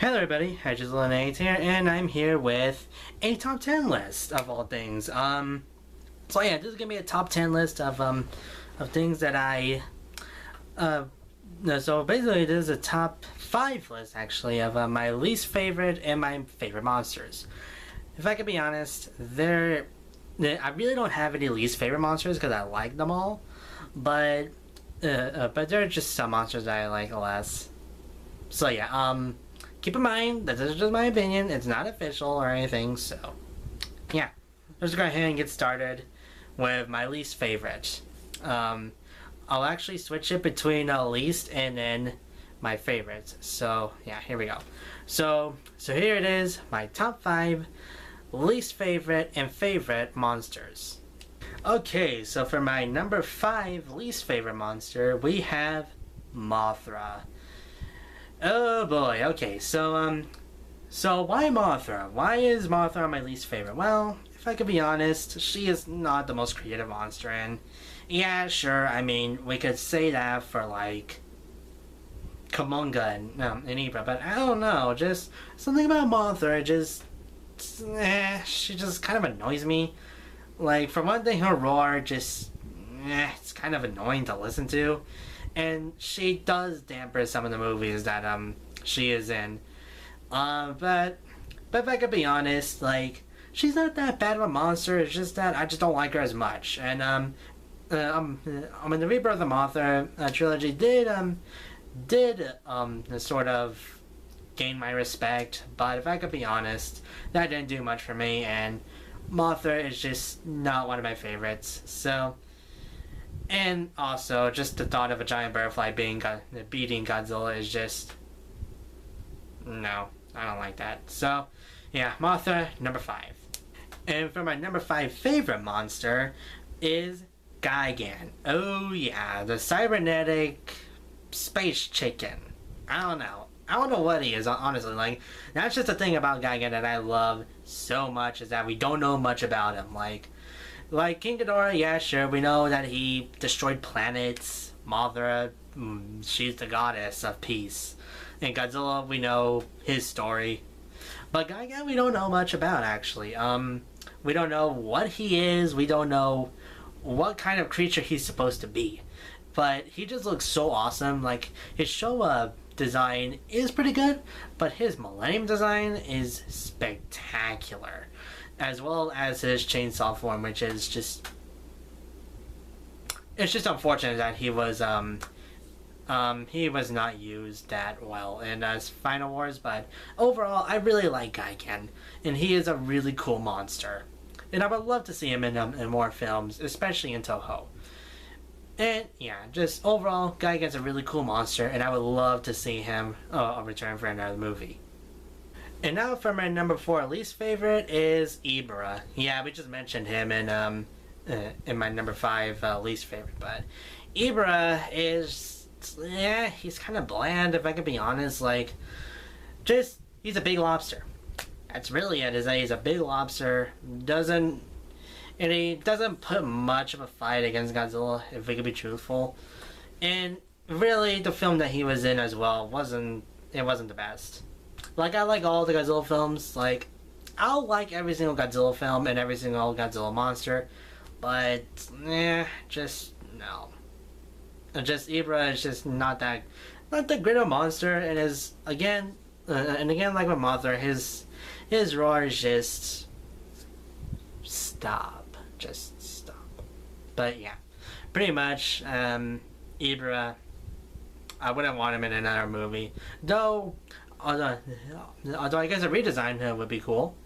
Hello everybody, Godzilla here, and I'm here with a top 10 list of all things. So yeah, this is gonna be a top 10 list of things that so basically this is a top 5 list actually of my least favorite and my favorite monsters. If I could be honest, I really don't have any least favorite monsters because I like them all, but there are just some monsters that I like less. So yeah, keep in mind that this is just my opinion. It's not official or anything, so yeah. Let's go ahead and get started with my least favorite. I'll actually switch it between least and then my favorites. So yeah, here we go. So here it is, my top 5 least favorite and favorite monsters. Okay, so for my number 5 least favorite monster, we have Mothra. Oh boy, okay, so why Mothra? Why is Mothra my least favorite? Well, if I could be honest, she is not the most creative monster, and yeah, sure, I mean, we could say that for like Kamunga and Ibra, but I don't know, just something about Mothra, she just kind of annoys me. Like, for one thing, her roar it's kind of annoying to listen to. And she does dampen some of the movies that she is in. But if I could be honest, like, she's not that bad of a monster. It's just that I just don't like her as much. And the Rebirth of the Mothra trilogy did sort of gain my respect. But if I could be honest, that didn't do much for me. And Mothra is just not one of my favorites. So. And also, just the thought of a giant butterfly beating Godzilla is just... No, I don't like that. So, yeah, Mothra, number 5. And for my number 5 favorite monster is Gigan. Oh yeah, the cybernetic space chicken. I don't know what he is, honestly. Like, that's just the thing about Gigan that I love so much, is that we don't know much about him. Like King Ghidorah, yeah, sure, we know that he destroyed planets. Mothra, she's the goddess of peace. And Godzilla, we know his story. But Gigan, we don't know much about, actually. We don't know what he is. We don't know what kind of creature he's supposed to be. But he just looks so awesome. Like, his Showa design is pretty good, but his Millennium design is spectacular. As well as his chainsaw form, which is just... It's just unfortunate that he was not used that well in Final Wars, but overall, I really like Gigan, and he is a really cool monster. And I would love to see him in more films, especially in Toho. And yeah, just overall, Gigan's a really cool monster, and I would love to see him return for another movie. And now for my number 4 least favorite is Ibra. Yeah, we just mentioned him in my number 5 least favorite, but Ibra is, yeah, he's kind of bland, if I can be honest. Like, he's a big lobster. That's really it, is that he's a big lobster, and he doesn't put much of a fight against Godzilla, if we could be truthful. And really, the film that he was in as well wasn't the best. Like, I like all the Godzilla films. Like, I'll like every single Godzilla film and every single Godzilla monster, but just no. Just Ibra is just not that great of a monster, and is again like with Mothra, his roar is just stop. But yeah, pretty much Ibra, I wouldn't want him in another movie, though. Although I guess a redesign would be cool.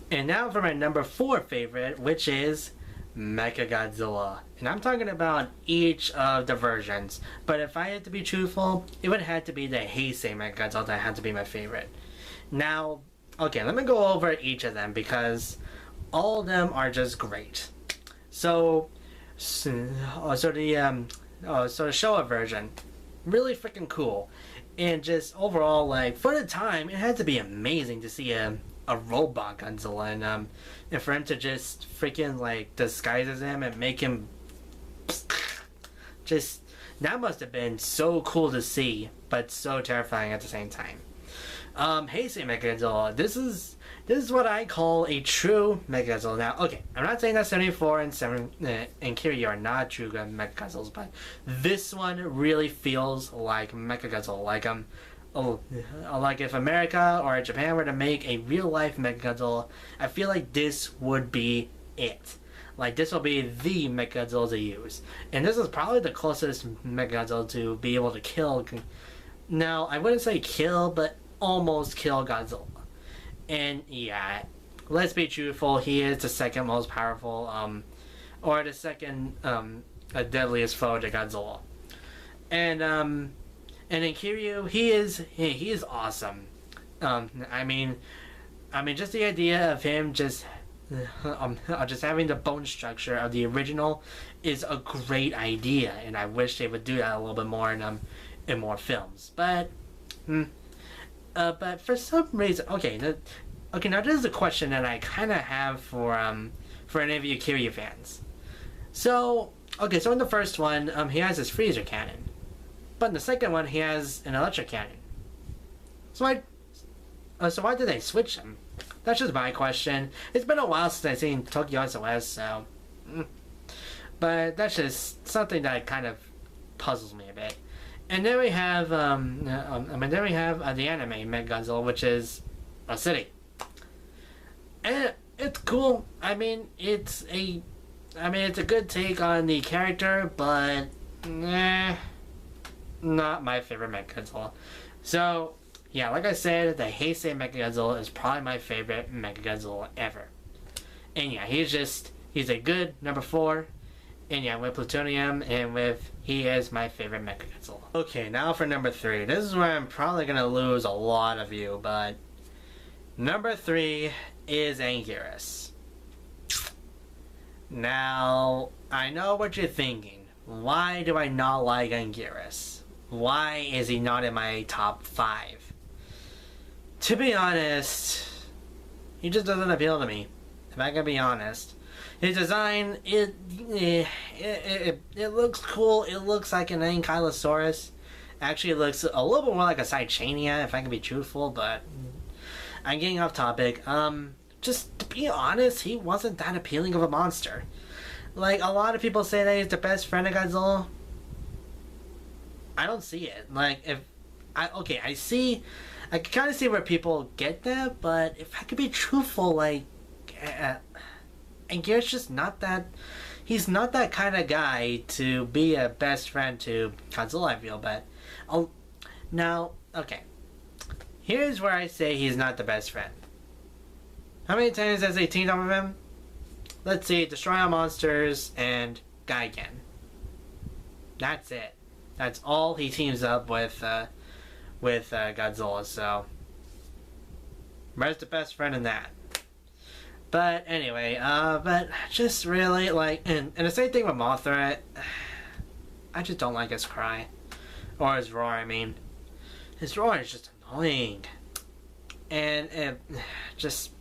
And now for my number 4 favorite, which is Mechagodzilla. And I'm talking about each of the versions. But if I had to be truthful, it would have to be the Heisei Mechagodzilla that had to be my favorite. Now, okay, let me go over each of them because all of them are just great. So the Showa version, really freaking cool. And just overall, like, for the time, it had to be amazing to see a robot Godzilla, and for him to just freaking, like, disguise as him and make him that must have been so cool to see, but so terrifying at the same time. Heisei Mechagodzilla. This is what I call a true Mechagodzilla. Now, okay, I'm not saying that 74 and 7 and Kiryu are not true Mechagodzillas, but this one really feels like Mechagodzilla. Like if America or Japan were to make a real life Mechagodzilla, I feel like this would be it. Like, this will be the Mechagodzilla to use. And this is probably the closest Mechagodzilla to be able to kill. Now, I wouldn't say kill, but almost kill Godzilla. And yeah, let's be truthful, he is the second most powerful, or the second deadliest foe to Godzilla. And in Kiryu, he is awesome. I mean, just the idea of him just having the bone structure of the original is a great idea, and I wish they would do that a little bit more in more films. But for some reason, okay, now this is a question that I kind of have for any of you Kiryu fans. So in the first one, he has his freezer cannon, but in the second one, he has an electric cannon. So why did they switch them? That's just my question. It's been a while since I've seen Tokyo SOS, so. But that's just something that kind of puzzles me a bit. And then we have, the anime Mechagodzilla, which is a city. And it's cool. It's a good take on the character, but not my favorite Mechagodzilla. So, yeah, like I said, the Heisei Mechagodzilla is probably my favorite Mechagodzilla ever. And yeah, he's a good number 4. And yeah, with Plutonium he is my favorite Mechagodzilla. Okay, now for number 3. This is where I'm probably gonna lose a lot of you, but number 3 is Anguirus. Now, I know what you're thinking. Why do I not like Anguirus? Why is he not in my top 5? To be honest, he just doesn't appeal to me, if I can be honest. His design, it looks cool. It looks like an Ankylosaurus. Actually, it looks a little bit more like a Cychania, if I can be truthful, but I'm getting off topic. Just to be honest, he wasn't that appealing of a monster. Like, a lot of people say that he's the best friend of Godzilla. I don't see it. Like, I can kind of see where people get that, but if I could be truthful, like, Anguirus just not that. He's not that kind of guy to be a best friend to Godzilla, I feel, but now, okay. Here's where I say he's not the best friend. How many times has he teamed up with him? Let's see, Destroy All Monsters and Gigan. That's it. That's all he teams up with Godzilla, so where's the best friend in that? But anyway, but just really, like, and the same thing with Mothra, I just don't like his cry. Or his roar, I mean. His roar is just annoying. And it just,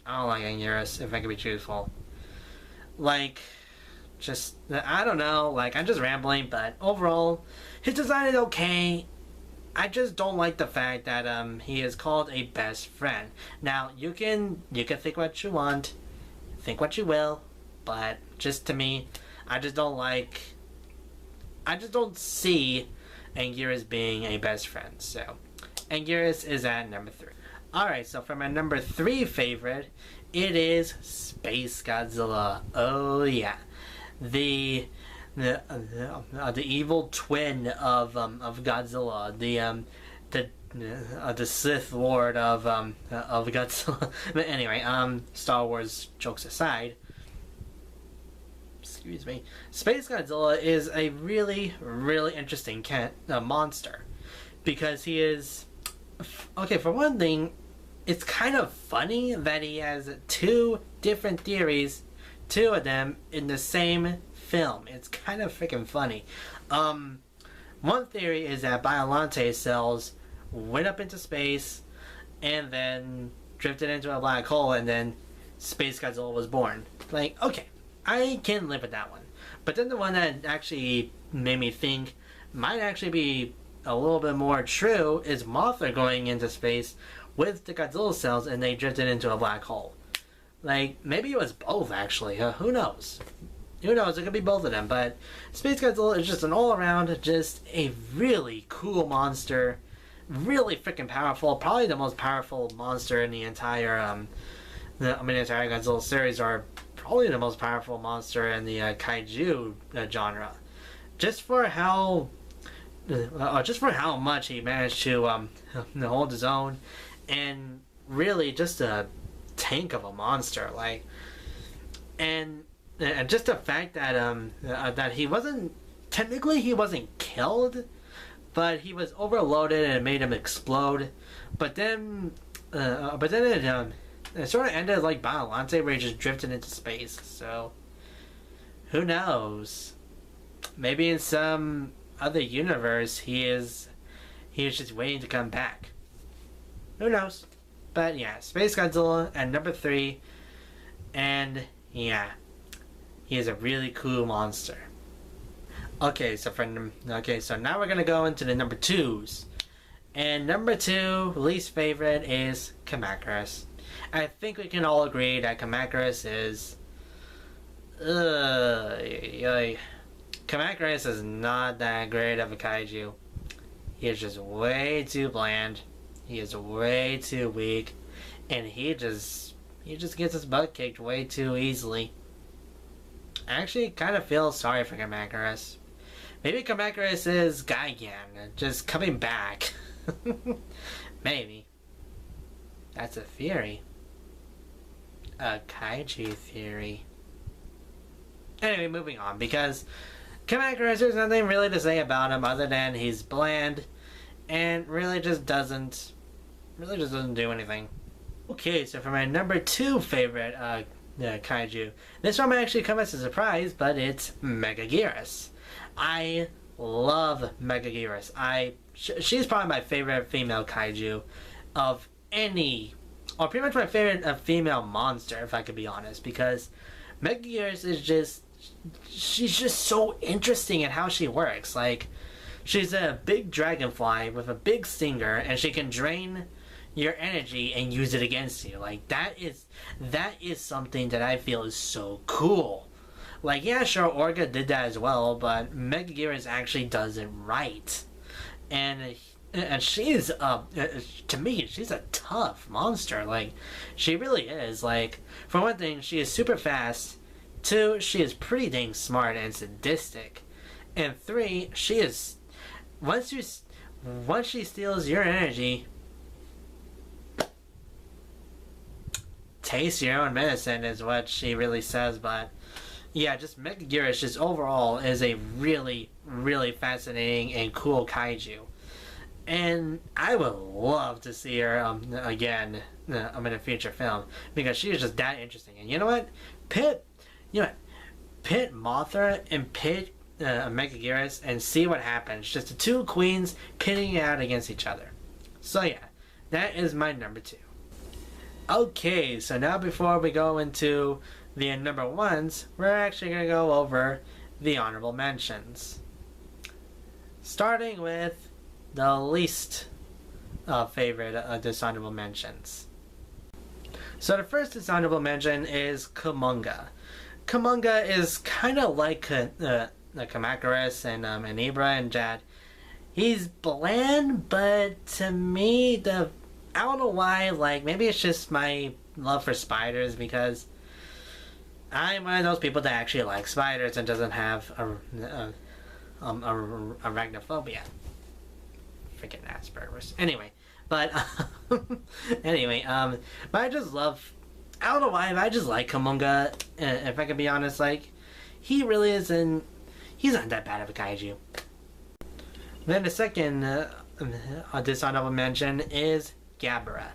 I don't like Anguirus, if I can be truthful. Like, just, I don't know, like, I'm just rambling, but overall, his design is okay. I just don't like the fact that he is called a best friend. Now, you can think what you want, think what you will, but just to me, I just don't see Anguirus being a best friend. So, Anguirus is at number 3. Alright, so for my number 3 favorite, it is Space Godzilla. Oh yeah. The evil twin of Godzilla, the Sith Lord of Godzilla. But anyway, Star Wars jokes aside, excuse me, Space Godzilla is a really, really interesting monster, because he is, okay, for one thing, it's kind of funny that he has 2 different theories, 2 of them in the same film. It's kind of freaking funny. One theory is that Biollante cells went up into space and then drifted into a black hole, and then Space Godzilla was born. Like, okay, I can live with that one. But then the one that actually made me think might actually be a little bit more true is Mothra going into space with the Godzilla cells and they drifted into a black hole. Like, maybe it was both, actually. Who knows? Who knows? It could be both of them. But Space Godzilla is just an all-around, just a really cool monster. Really freaking powerful. Probably the most powerful monster in the entire, the entire Godzilla series, or probably the most powerful monster in the kaiju genre. Just for how much he managed to hold his own, and really just a tank of a monster, like, and just the fact that that he wasn't killed, but he was overloaded and it made him explode. But then it sort of ended like Biollante, where he just drifted into space. So who knows? Maybe in some other universe he is just waiting to come back. Who knows? But yeah, Space Godzilla at number 3, and yeah, he is a really cool monster. Okay, so now we're gonna go into the number 2s, and number 2 least favorite is Kamacuras. I think we can all agree that Kamacuras is, Kamacuras is not that great of a kaiju. He is just way too bland. He is way too weak, and he just gets his butt kicked way too easily. I actually kind of feel sorry for Kamacuras. Maybe Kamacuras is Gigan, just coming back. Maybe. That's a theory. A kaiju theory. Anyway, moving on, because Kamacuras, there's nothing really to say about him other than he's bland and really just doesn't do anything. Okay, so for my number 2 favorite kaiju, this one might actually come as a surprise, but it's Megaguirus. I love Megaguirus. She's probably my favorite female kaiju of any, or pretty much my favorite female monster, if I could be honest, because Megaguirus is she's just so interesting in how she works. Like, she's a big dragonfly with a big stinger, and she can drain your energy and use it against you. Like, that is something that I feel is so cool. Like, yeah, sure, Orga did that as well, but Megaguirus actually does it right. And she's to me, she's a tough monster. Like, she really is. Like, for one thing, she is super fast. 2, she is pretty dang smart and sadistic. And 3, she is, once she steals your energy, taste your own medicine is what she really says. But yeah, just Megaguirus just overall is a really, really fascinating and cool kaiju. And I would love to see her again in a future film, because she is just that interesting. And you know what? Pit Mothra and pit Megaguirus and see what happens. Just the 2 queens pitting it out against each other. So yeah, that is my number 2. Okay, so now before we go into the number 1s, we're actually going to go over the honorable mentions. Starting with the least favorite dishonorable mentions. So the first dishonorable mention is Kumonga. Kumonga is kind of like Kamacuras and Ibra and Jad. He's bland, but to me, I don't know why, like, maybe it's just my love for spiders, because I'm one of those people that actually like spiders and doesn't have arachnophobia. Freaking Asperger's. Anyway, but but I just love, I don't know why, but I just like Kumonga. If I can be honest, like, he really isn't, he's not that bad of a kaiju. Then the second dishonorable mention is Gabara.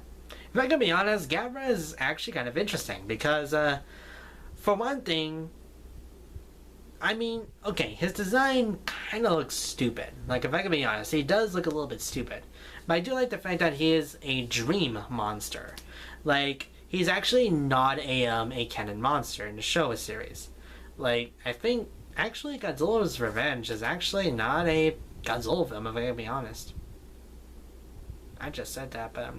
If I can be honest, Gabara is actually kind of interesting, because for one thing, I mean, okay, his design kind of looks stupid. Like, if I can be honest, he does look a little bit stupid. But I do like the fact that he is a dream monster. Like, he's actually not a canon monster in the Showa series. Like, I think, actually, Godzilla's Revenge is actually not a Godzilla film, if I can be honest. I just said that, but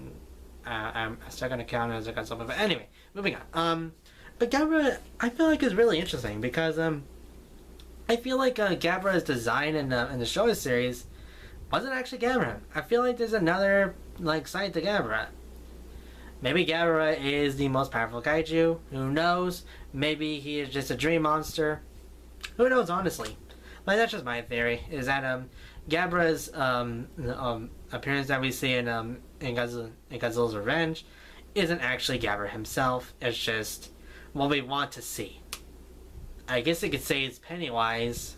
I'm still gonna count it as a Godzilla movie. But anyway, moving on. But Gabra, I feel like is really interesting because I feel like Gabra's design in the Showa series wasn't actually Gabra. I feel like there's another like side to Gabra. Maybe Gabra is the most powerful kaiju. Who knows? Maybe he is just a dream monster. Who knows, honestly. Like, that's just my theory. Is that Gabra's appearance that we see in Godzilla's Revenge isn't actually Gabra himself. It's just what we want to see. I guess you could say it's Pennywise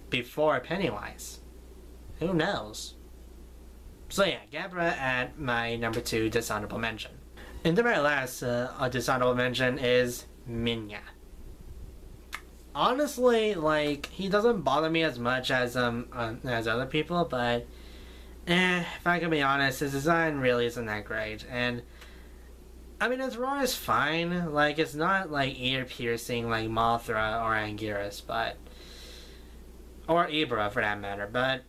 before Pennywise. Who knows? So yeah, Gabra at my number 2 dishonorable mention. And then my last dishonorable mention is Minya. Honestly, like, he doesn't bother me as much as other people, but if I can be honest, his design really isn't that great. And I mean, his roar is fine. Like, it's not like ear piercing like Mothra or Anguirus, or Ibra for that matter. But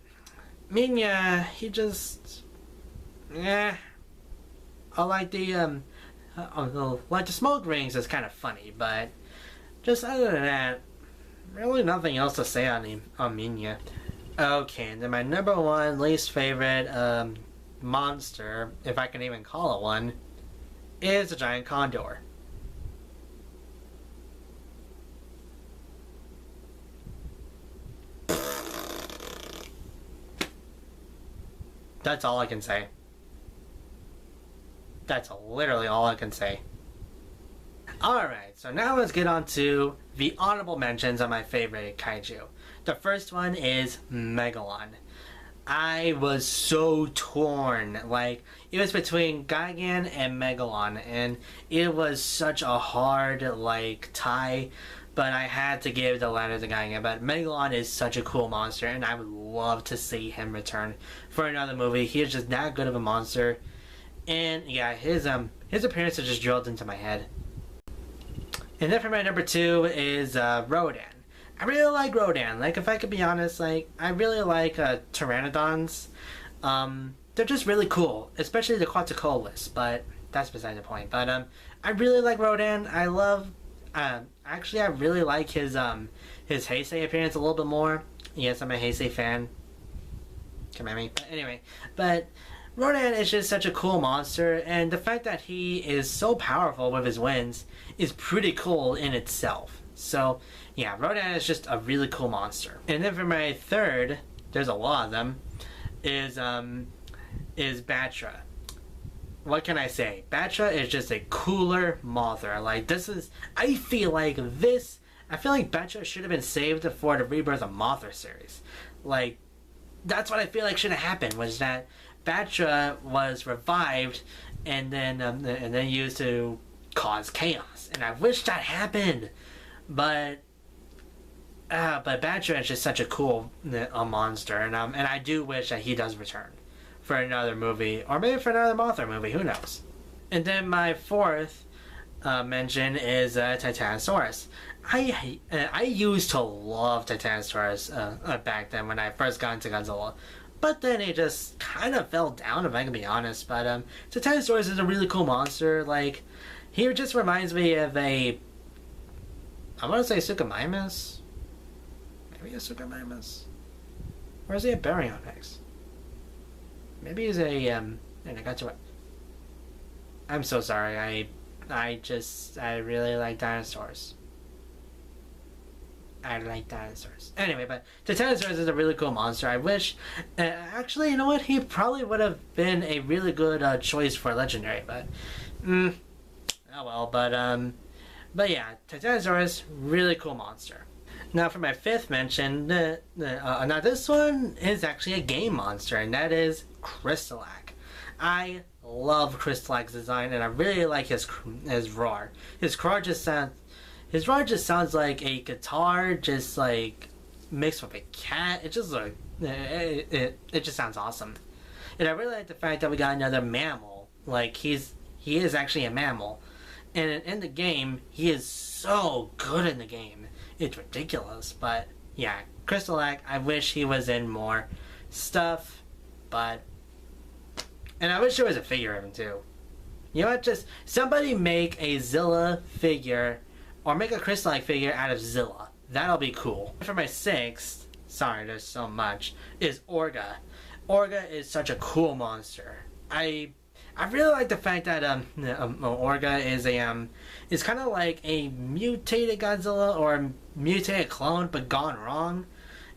Minya, he just I like the smoke rings is kind of funny, but just other than that, really nothing else to say on Minya. Okay, and then my number 1 least favorite monster, if I can even call it one, is a giant condor. That's all I can say. That's literally all I can say. Alright, so now let's get on to the honorable mentions of my favorite kaiju. The first one is Megalon. I was so torn. Like, it was between Gigan and Megalon, and it was such a hard, like, tie, but I had to give the ladder to Gigan. But Megalon is such a cool monster, and I would love to see him return for another movie. He is just that good of a monster. And yeah, his appearance is just drilled into my head. And then for my number 2 is Rodan. I really like Rodan. Like, if I could be honest, like, I really like Pteranodons. They're just really cool, especially the Quetzalcoatlus, but that's beside the point. But I really like Rodan. I love actually I really like his Heisei appearance a little bit more. Yes, I'm a Heisei fan. Come at me. But anyway, Rodan is just such a cool monster, and the fact that he is so powerful with his winds is pretty cool in itself. So, yeah, Rodan is just a really cool monster. And then for my third, there's a lot of them, is Batra. What can I say? Batra is just a cooler Mothra. Like, I feel like Batra should have been saved for the Rebirth of Mothra series. Like, that's what I feel like should have happened, was that Batra was revived and then used to cause chaos, and I wish that happened. But Batra is just such a cool monster, and I do wish that he does return for another movie, or maybe for another Mothra movie. Who knows? And then my fourth mention is Titanosaurus. I used to love Titanosaurus back then when I first got into Godzilla. But then it just kind of fell down, if I can be honest. But Titanosaurus is a really cool monster. Like, he just reminds me of I want to say Suchomimus. Maybe a Suchomimus. Or is he a Baryonyx? Maybe he's and I got to it. I'm so sorry. I really like dinosaurs. I like dinosaurs. Anyway, but Titanosaurus is a really cool monster. I wish... actually, you know what? He probably would have been a really good choice for Legendary, but... oh well, but yeah, Titanosaurus, really cool monster. Now for my fifth mention, now this one is actually a game monster, and that is Crystalac. I love Crystalac's design, and I really like his roar. His roar just sounds like a guitar, just like mixed with a cat. It just like it just sounds awesome. And I really like the fact that we got another mammal. Like he is actually a mammal, and in the game he is so good in the game. It's ridiculous, but yeah, Crystalac. I wish he was in more stuff, but... And I wish there was a figure of him too. You know what, just somebody make a Zilla figure, or make a crystal-like figure out of Zilla. That'll be cool. For my 6th, sorry there's so much, is Orga. Orga is such a cool monster. I really like the fact that Orga is kind of like a mutated Godzilla or a mutated clone but gone wrong.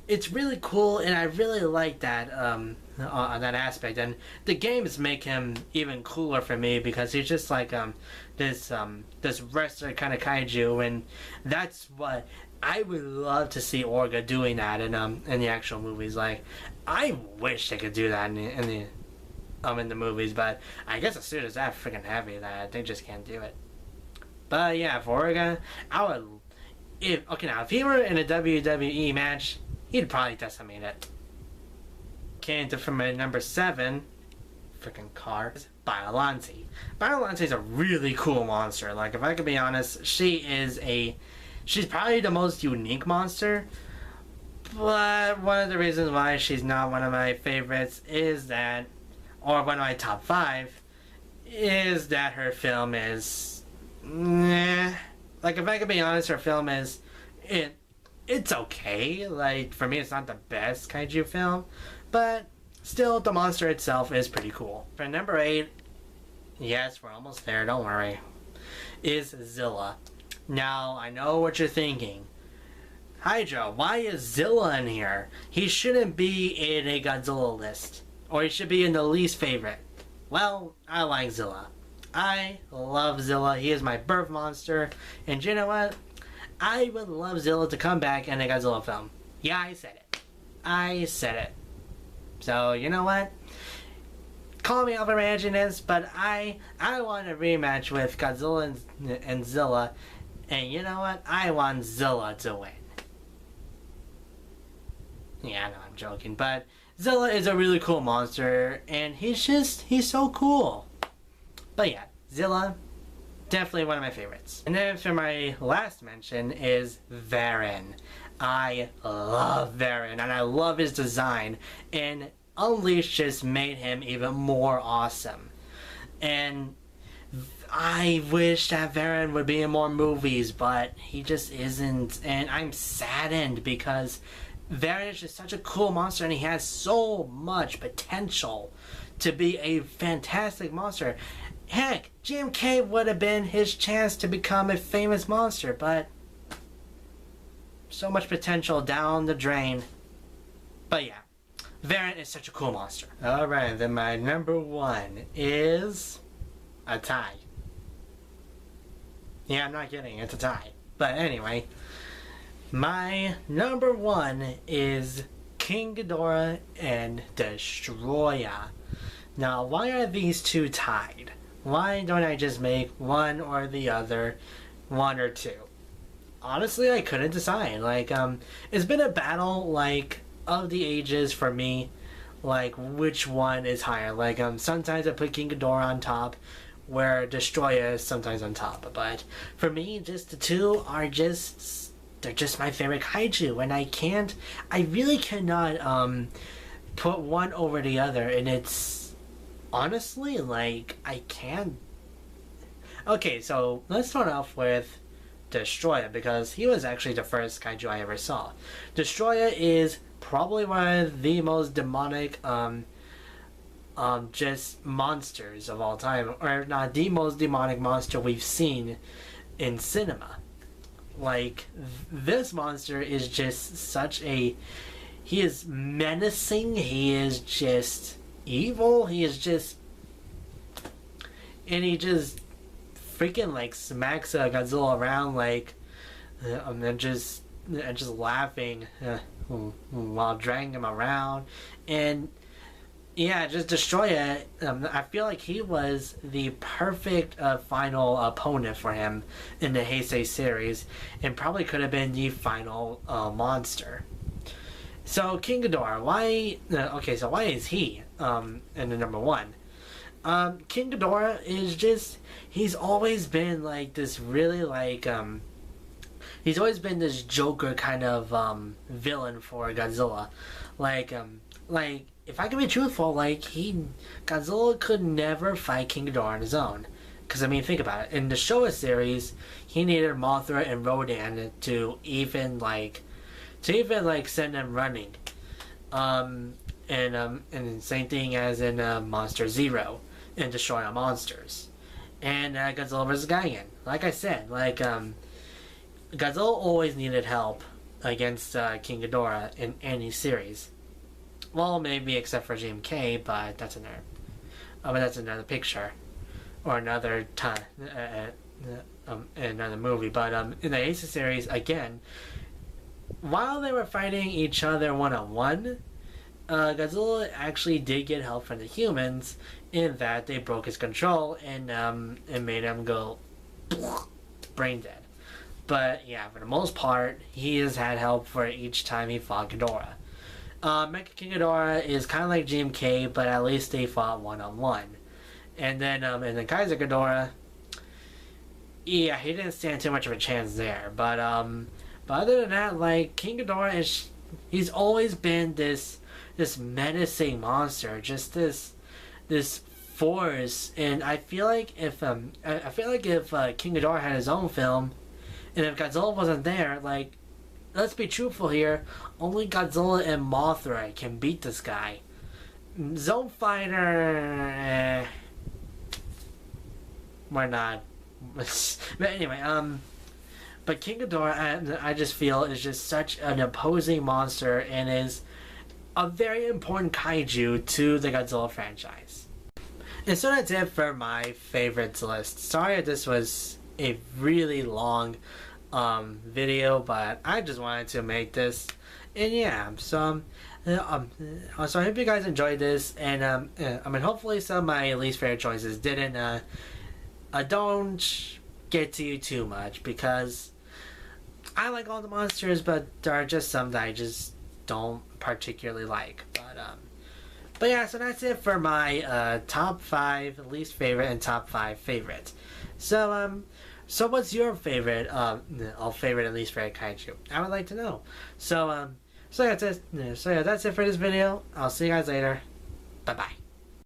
It's really cool, and I really like that on that aspect. And the games make him even cooler for me because he's just like this wrestler kind of kaiju, and that's what I would love to see Orga doing that in the actual movies. Like, I wish they could do that in the movies, but I guess the suit is that freaking heavy that they just can't do it. But yeah, for Orga, I would. If he were in a WWE match, he'd probably decimate it. Okay, for my number 7, freaking car, Biollante. Biollante is a really cool monster. Like, if I could be honest, she's probably the most unique monster. But one of the reasons why she's not one of my favorites is that, or one of my top 5, is that her film is, like, if I could be honest, her film is, it's okay. Like, for me, it's not the best kaiju film, but still, the monster itself is pretty cool. For number 8, yes, we're almost there, don't worry, is Zilla. Now, I know what you're thinking. Hydra, why is Zilla in here? He shouldn't be in a Godzilla list. Or he should be in the least favorite. Well, I like Zilla. I love Zilla. He is my birth monster. And you know what? I would love Zilla to come back in a Godzilla film. Yeah, I said it. I said it. So, you know what? Call me over-imagining this, but I want a rematch with Godzilla and Zilla. And you know what? I want Zilla to win. Yeah, I know I'm joking, but Zilla is a really cool monster, and he's so cool. But yeah, Zilla, definitely one of my favorites. And then for my last mention is Varan. I love Varan, and I love his design, and Unleashed just made him even more awesome. And I wish that Varan would be in more movies, but he just isn't, and I'm saddened because Varan is just such a cool monster, and he has so much potential to be a fantastic monster. Heck, GMK would have been his chance to become a famous monster, but so much potential down the drain. But yeah, Varan is such a cool monster. Alright, then my number 1 is a tie. Yeah, I'm not kidding, it's a tie. But anyway, my number 1 is King Ghidorah and Destroya. Now, why are these two tied? Why don't I just make one or the other, 1 or 2? Honestly, I couldn't decide. Like, it's been a battle, like, of the ages for me, like, which one is higher. Like, sometimes I put King Ghidorah on top, where Destroya is sometimes on top. But for me, just the two are just, they're just my favorite kaiju, and I really cannot put one over the other, and it's honestly, like, I can't. Okay, so let's start off with Destroya, because he was actually the first kaiju I ever saw. Destroya is probably one of the most demonic just monsters of all time, or not the most demonic monster we've seen in cinema. Like, this monster is just such a, he is menacing, he is just evil, he is just, and he just freaking like smacks Godzilla around, like, and just laughing while dragging him around. And yeah, just Destroya, I feel like he was the perfect final opponent for him in the Heisei series, and probably could have been the final monster. So King Ghidorah, why? Okay, so why is he in the number 1? King Ghidorah is just, he's always been like this really like he's always been this Joker kind of villain for Godzilla. Like like, if I can be truthful, like, Godzilla could never fight King Ghidorah on his own. Because, I mean, think about it. In the Showa series, he needed Mothra and Rodan to even send them running. And same thing as in Monster Zero, in Destroy All Monsters. And Godzilla vs. Gigan. Like I said, Godzilla always needed help against King Ghidorah in any series. Well, maybe except for GMK, but that's another picture or another time, another movie. But in the Ace series, again, while they were fighting each other one-on-one, Godzilla actually did get help from the humans in that they broke his control and made him go brain dead. But yeah, for the most part, he has had help for each time he fought Ghidorah. Mecha King Ghidorah is kind of like GMK, but at least they fought one-on-one. And then Kaiser Ghidorah, yeah, he didn't stand too much of a chance there. But other than that, like, King Ghidorah he's always been this menacing monster, just this force. And I feel like if King Ghidorah had his own film, and if Godzilla wasn't there, like, let's be truthful here, only Godzilla and Mothra can beat this guy. Zone Fighter, we're not. But anyway, but King Ghidorah, I just feel, is just such an imposing monster and is a very important kaiju to the Godzilla franchise. And so that's it for my favorites list. Sorry if this was a really long video, but I just wanted to make this. And yeah, so I hope you guys enjoyed this, and I mean, hopefully some of my least favorite choices didn't don't get to you too much, because I like all the monsters, but there are just some that I just don't particularly like. But yeah, so that's it for my top 5 least favorite and top 5 favorites. So what's your favorite favorite and least favorite kaiju? I would like to know. So that's it for this video. I'll see you guys later. Bye bye.